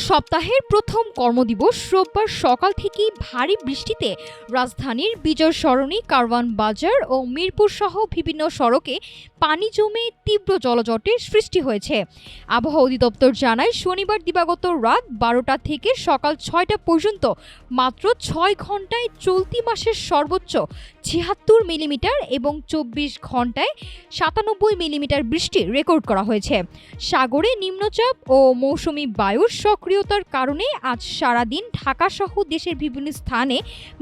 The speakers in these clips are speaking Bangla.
সপ্তাহের প্রথম কর্মদিবস রোববার সকাল থেকেই ভারী বৃষ্টিতে রাজধানীর বিজয় সরণি, কারওয়ান বাজার ও মিরপুর সহ বিভিন্ন সড়কে পানি জমে তীব্র জলজটের সৃষ্টি হয়েছে। আবহাওয়া অধিদপ্তর জানায়, শনিবার দিবাগত রাত ১২টা থেকে সকাল ৬টা পর্যন্ত মাত্র ৬ ঘন্টায় চলতি মাসের সর্বোচ্চ ৭৬ মিলিমিটার এবং ২৪ ঘন্টায় ৯৭ মিলিমিটার বৃষ্টি রেকর্ড করা হয়েছে। সাগরে নিম্নচাপ ও মৌসুমি বায়ুর সক্রিয়তার কারণে আজ সারাদিন ঢাকাসহ দেশের বিভিন্ন স্থানে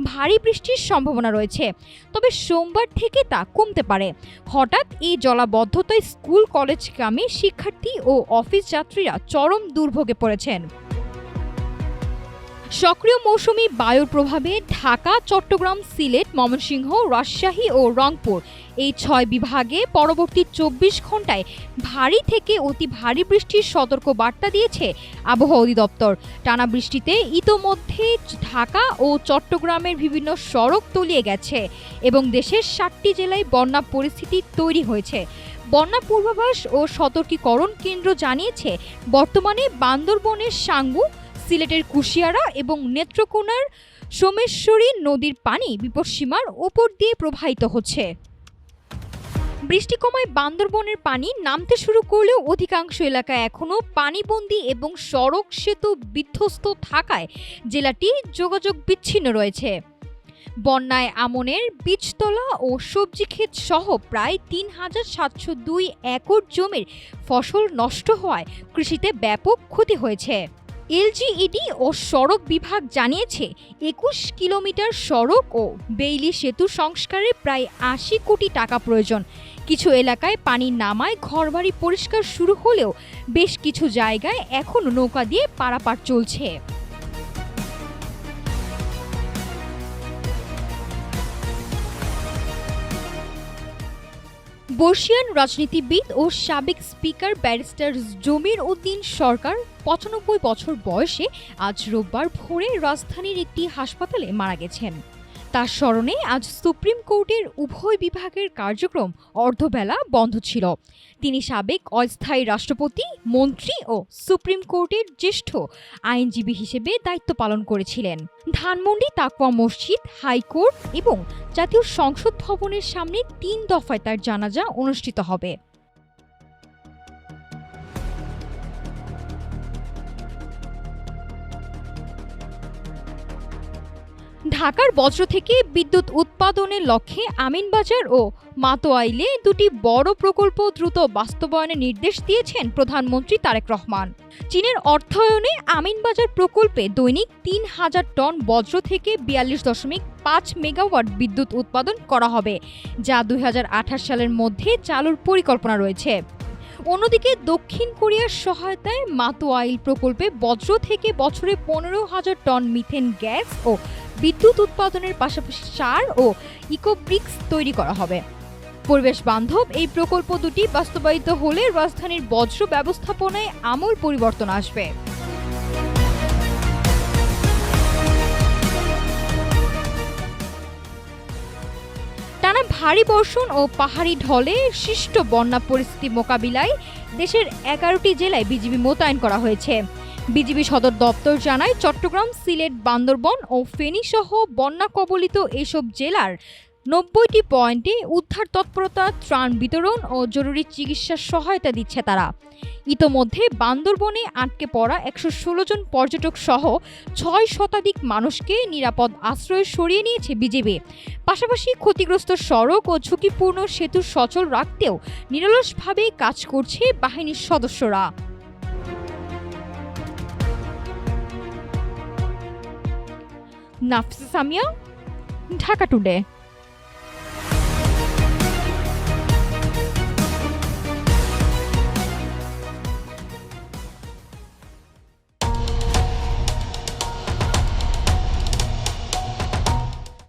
ভারী বৃষ্টির সম্ভাবনা রয়েছে, তবে সোমবার থেকে তা কমতে পারে। হঠাৎ এই জলাবদ্ধতায় স্কুল কলেজগামী শিক্ষার্থী ও অফিস যাত্রীরা চরম দুর্ভোগে পড়েছেন। সক্রিয় মৌসুমি বায়ুর প্রভাবে ঢাকা, চট্টগ্রাম, সিলেট, ময়মনসিংহ, রাজশাহী ও রংপুর এই ৬ বিভাগে পরবর্তী ২৪ ঘন্টায় ভারী থেকে অতি ভারী বৃষ্টির সতর্ক বার্তা দিয়েছে আবহাওয়া অধিদপ্তর। টানা বৃষ্টিতে ইতোমধ্যে ঢাকা ও চট্টগ্রামের বিভিন্ন সড়ক তলিয়ে গেছে এবং দেশের ৭টি জেলায় বন্যা পরিস্থিতি তৈরি হয়েছে। বন্যা পূর্বাভাস ও সতর্কীকরণ কেন্দ্র জানিয়েছে, বর্তমানে বান্দরবনের সাঙ্গু, সিলেটের কুশিয়ারা এবং নেত্রকোনার সোমেশ্বরী নদীর পানি বিপদসীমার ওপর দিয়ে প্রবাহিত হচ্ছে। বৃষ্টি কমায় বান্দরবনের পানি নামতে শুরু করলেও অধিকাংশ এলাকায় এখনও পানিবন্দী এবং সড়ক সেতু বিধ্বস্ত থাকায় জেলাটি যোগাযোগ বিচ্ছিন্ন রয়েছে। বন্যায় আমনের বীজতলা ও সবজি ক্ষেত সহ প্রায় ৩,৭০২ একর জমির ফসল নষ্ট হওয়ায় কৃষিতে ব্যাপক ক্ষতি হয়েছে। এলজিইডি ও সড়ক বিভাগ জানিয়েছে, ২১ কিলোমিটার সড়ক ও বেইলি সেতু সংস্কারে প্রায় ৮০ কোটি টাকা প্রয়োজন। কিছু এলাকায় পানি নামায় ঘরবাড়ি পরিষ্কার শুরু হলেও বেশ কিছু জায়গায় এখনও নৌকা দিয়ে পারাপার চলছে। বর্ষিয়ান রাজনীতিবিদ ও সাবেক স্পিকার ব্যারিস্টার জমির উদ্দিন সরকার ৯৫ বছর বয়সে আজ রোববার ভোরে রাজধানীর একটি হাসপাতালে মারা গেছেন। তার স্মরণে আজ সুপ্রিম কোর্টের উভয় বিভাগের কার্যক্রম অর্ধবেলা বন্ধ ছিল। তিনি সাবেক অস্থায়ী রাষ্ট্রপতি, মন্ত্রী ও সুপ্রিম কোর্টের জ্যেষ্ঠ আইনজীবী হিসেবে দায়িত্ব পালন করেছিলেন। ধানমন্ডি তাকওয়া মসজিদ, হাইকোর্ট এবং জাতীয় সংসদ ভবনের সামনে ৩ দফায় তার জানাজা অনুষ্ঠিত হবে। ঢাকার বজ্র থেকে বিদ্যুৎ উৎপাদনের লক্ষ্যে আমিনবাজার ও মাতোয়াইলে দুটি বড় প্রকল্প দ্রুত বাস্তবায়নের নির্দেশ দিয়েছেন প্রধানমন্ত্রী তারেক রহমান। চীনের অর্থায়নে আমিনবাজার প্রকল্পে দৈনিক ৩,০০০ টন বজ্র থেকে ৪২.৫ মেগাওয়াট বিদ্যুৎ উৎপাদন করা হবে, যা ২০২৮ সালের মধ্যে চালুর পরিকল্পনা রয়েছে। অন্যদিকে দক্ষিণ কোরিয়ার সহায়তায় মাতোয়াইল প্রকল্পে বজ্র থেকে বছরে ১৫,০০০ টন মিথেন গ্যাস ও বিদ্যুৎ উৎপাদনের পাশাপাশি সার ও ইকোব্রিক্স তৈরি করা হবে। পরিবেশ বান্ধব এই প্রকল্প দুটি বাস্তবায়িত হলে রাজধানীর বজ্র ব্যবস্থাপনায় আমূল পরিবর্তন আসবে। টানা ভারী বর্ষণ ও পাহাড়ি ঢলে সৃষ্ট বন্যা পরিস্থিতি মোকাবিলায় দেশের ১১টি জেলায় বিজিবি মোতায়েন করা হয়েছে। বিজিবি সদর দপ্তর জানায়, চট্টগ্রাম, সিলেট, বান্দরবন ও ফেনী সহ বন্যা কবলিত এসব জেলার ৯০টি পয়েন্টে উদ্ধার তৎপরতা, ত্রাণ বিতরণ ও জরুরি চিকিৎসা সহায়তা দিচ্ছে তারা। ইতোমধ্যে বান্দরবনে আটকে পড়া ১১৬ জন পর্যটক সহ ৬ শতাধিক মানুষকে নিরাপদ আশ্রয়ে সরিয়ে নিয়েছে বিজিবি। পাশাপাশি ক্ষতিগ্রস্ত সড়ক ও ঝুঁকিপূর্ণ সেতু সচল রাখতেও নিরলসভাবে কাজ করছে বাহিনীর সদস্যরা। নাফিসা সামিয়া, ঢাকা টুডে।